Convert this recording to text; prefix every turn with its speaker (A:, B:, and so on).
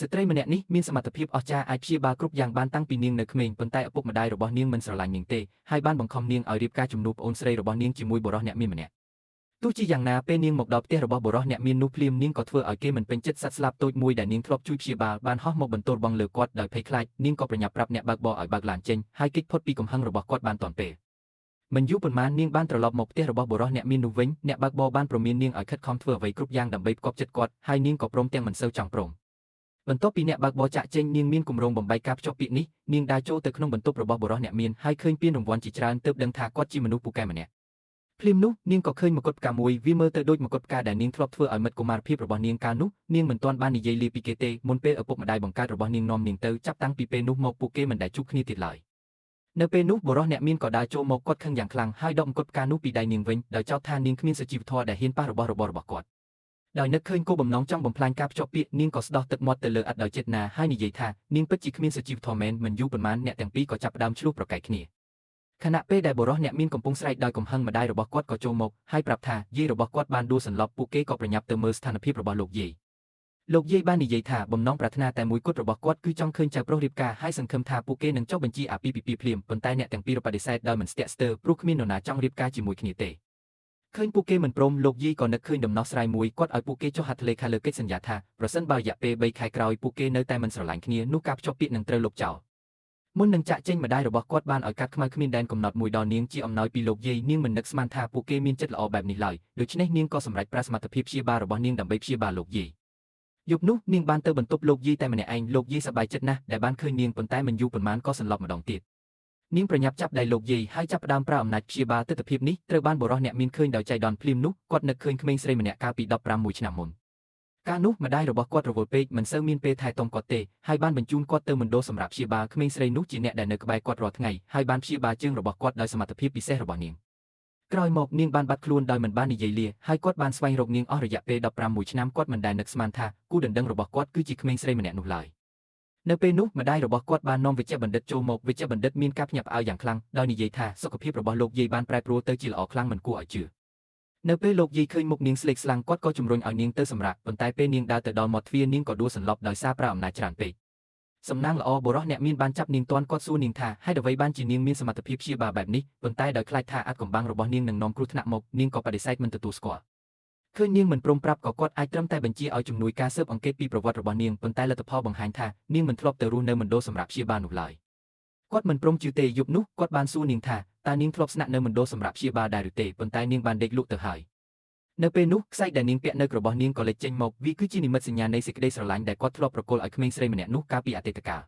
A: ស្ត្រីម្នាក់នេះមានសមត្ថភាពអស្ចារ្យអាចព្យាបាលគ្រប់យ៉ាងបានតាំងពីនាងនៅក្មេងប៉ុន្តែឪពុកម្ដាយរបស់នាងមិនស្រឡាញ់នាងទេហើយបានបង្ខំនាងឲ្យរៀបការជំនួសប្អូនស្រីរបស់នាងជាមួយបុរសអ្នកមានម្នាក់ទោះជាយ៉ាងណាពេលនាងមកដល់ផ្ទះរបស់បុរសអ្នកមាននោះភ្លាមនាងក៏ធ្វើឲ្យគេមិនពេញចិត្តសត្វស្លាបតូចមួយដែលនាងធ្លាប់ជួយព្យាបាលបានហោះមកបន្ទោលបងលើគាត់ដោយភ័យខ្លាចនាងក៏ប្រញាប់ប្រាប់អ្នកបើកបរឲ្យបើកឡានចេញហើយគេចផុតពីកំហឹងរបស់គាត់បានទាន់ពេលមិនយូរប៉ុន្មាននាងបានត្រឡប់មកផ្ទះរបស់បុរសអ្នកមាននោះវិញអ្នកបើកបរបានព្រមាននាងឲ្យខិតខំធ្វើអ្វីគ្រប់យ៉ាងដើម្បីផ្គប់ចិត្តគាត់ហើយនាងក៏ព្រមទាំងមិនសូវចង់ព្រមបន្ទាប់ពីអ្នកបើកបរចាក់ចេញនាងមានគម្រោងបំបីការភ្ជាប់ពាក្យនេះនាងដើរចូលទៅក្នុងបន្ទប់របស់បុរសអ្នកមានហើយឃើញពានរង្វាន់ជាច្រើនទើបដឹងថាគាត់ជាមនុស្សពូកែម្នាក់ភ្លាមនោះនាងក៏ឃើញមកុដផ្កាមួយវាមើលទៅដូចមកុដផ្កាដែលនាងធ្លាប់ធ្វើឲ្យមិត្តកុមារភាពរបស់នាងកាលនោះនាងមិនទាន់បាននិយាយលាពីគេទេមុនពេលឪពុកម្ដាយបង្កើតរបស់នាងនាំនាងទៅចាប់តាំងពីពេលនោះមកពួកគេមិនដែលជួបគ្នាទៀតឡើយនៅពេលនោះបុរសអ្នកមានក៏ដើរចូលមកគាត់ខឹងយ៉ាងខ្លាំងហើយដកមកុដផ្កានោះពីដៃនាងវិញដោយចោទថានាងគ្មានសុជីវធម៌ដែលហ៊ានប៉ះរបស់គាត់ដោយនឹកឃើញគោលបំណងចង់បំផ្លាញការភ្ជាប់ពាក្យនាងក៏ស្ដោះទឹកមាត់ទៅលើឥតដោយចេតនាហើយនិយាយថានាងពិតជាគ្មានសុជីវធម៌មែនមិនយូរប៉ុន្មានអ្នកទាំងពីរក៏ចាប់ផ្ដើមឈ្លោះប្រកែកគ្នាខណៈពេលដែលបុរសអ្នកមានកំពុងស្រែកដោយកំហឹងម្ដាយរបស់គាត់ក៏ចូលមកហើយប្រាប់ថាយាយរបស់គាត់បានដួលសន្លប់ពួកគេក៏ប្រញាប់ទៅមើលស្ថានភាពរបស់លោកយាយបាននិយាយថាបំណងប្រាថ្នាតែមួយគត់របស់គាត់គឺចង់ឃើញចៅប្រុសរៀបការហើយសង្ឃឹមថាពួកគេនឹងចុះបញ្ជីអាពាហ៍ពិពាហ៍ភ្លាមប៉ុន្តែអ្នកទាំងពីរបដិសេធដោយមិនស្ទាក់ស្ទើរព្រោះគ្មាននរណាចង់រៀបការជាមួយគ្នាទេឃើញពួកគេមិនព្រមលោកយាយក៏នឹកឃើញដំណោះស្រាយមួយគាត់ឲ្យពួកគេចុះហត្ថលេខាលើកិច្ចសន្យាថាប្រសិនបើរយៈពេល3ខែក្រោយពួកគេនៅតែមិនស្រឡាញ់គ្នានោះការភ្ជាប់ពាក្យនឹងត្រូវលុបចោលមុននឹងចាក់ចេញម្ដាយរបស់គាត់បានឲ្យកាត់ខ្មៅគ្មានដែនកំណត់មួយដល់នាងជាអំណោយពីលោកយាយនាងមិននឹកស្មានថាពួកគេមានចិត្តល្អបែបនេះឡើយដូច្នេះនាងក៏សម្រេចប្រើសមត្ថភាពព្យាបាលរបស់នាងដើម្បីព្យាបាលលោកយាយយប់នោះនាងបានទៅបន្ទប់លោកយាយតែម្នាក់ឯងលោកយាយសប្បាយចិត្តណាស់ដែលបានឃើញនាងប៉ុន្តែមិនយូរប៉ុន្មានក៏សន្លប់ម្ដងទៀតនាងប្រញាប់ចាប់ដៃលោកយាយហើយចាប់ផ្ដើមប្រើអំណាចព្យាបាលទិដ្ឋភាពនេះត្រូវបានបុរសអ្នកមានឃើញដោយចៃដន្យភ្លាមនោះគាត់នឹកឃើញក្មេងស្រីម្នាក់កាលពី15ឆ្នាំមុនកាលនោះម្ដាយរបស់គាត់រវល់ពេកមិនសូវមានពេលថែទាំគាត់ទេហើយបានបញ្ជូនគាត់ទៅមណ្ឌលសម្រាប់ព្យាបាលក្មេងស្រីនោះជាអ្នកដែលនៅក្បែរគាត់រាល់ថ្ងៃហើយបានព្យាបាលជើងរបស់គាត់ដោយសមត្ថភាពពិសេសរបស់នាងក្រោយមកនាងបានបាត់ខ្លួនដោយមិនបាននិយាយលាហើយគាត់បានស្វែងរកនាងអស់រយៈពេល16ឆ្នាំគាត់មិនដែលនឹកស្មានថាគូដណ្ដឹងរបស់គាត់គឺជាក្មេងស្រីម្នាក់នោះឡើយនៅពេលនោះម្ដាយរបស់គាត់បាននាំវេជ្ជបណ្ឌិតចូលមកវេជ្ជបណ្ឌិតមានការភ្ញាក់ផ្អើលយ៉ាងខ្លាំងដោយនិយាយថាសុខភាពរបស់លោកយាយបានប្រែប្រួលទៅជាល្អខ្លាំងមិនគួរឲ្យជឿនៅពេលលោកយាយឃើញមុខនាងស្លេកស្លាំងគាត់ក៏ជំរុញឲ្យនាងទៅសម្រាកប៉ុន្តែពេលនាងដើរទៅដល់មាត់ទ្វារនាងក៏ដួលសន្លប់ដោយសារប្រើអំណាចច្រើនពេកសំណាងល្អបុរសអ្នកមានបានចាប់នាងទាន់គាត់សួរនាងថាហេតុអ្វីបានជានាងមានសមត្ថភាពព្យាបាលបែបនេះប៉ុន្តែដោយខ្លាចថាអាថ៌កំបាំងរបស់នាងនឹងនាំគ្រោះថ្នាក់មកនាងក៏បដិសេធមិនទទួលស្គាល់ឃើញនាងមិនព្រមប្រាប់ក៏គាត់អាចត្រឹមតែបញ្ជាឲ្យជំនួយការស៊ើបអង្កេតពីប្រវត្តិរបស់នាងប៉ុន្តែលទ្ធផលបង្ហាញថានាងមិនធ្លាប់ទៅរស់នៅមណ្ឌលសម្រាប់ព្យាបាលនោះឡើយគាត់មិនព្រមជឿទេយប់នោះគាត់បានសួរនាងថាតើនាងធ្លាប់ស្នាក់នៅមណ្ឌលសម្រាប់ព្យាបាលដែរឬទេប៉ុន្តែនាងបានដេកលក់ទៅហើយនៅពេលនោះខ្សែដែលនាងពាក់នៅរបស់នាងក៏លេចចេញមកវាគឺជានិមិត្តសញ្ញានៃសេចក្តីស្រឡាញ់ដែលគាត់ធ្លាប់ប្រគល់ឲ្យក្មេងស្រីម្នាក់នោះកាលពីអតីតកាល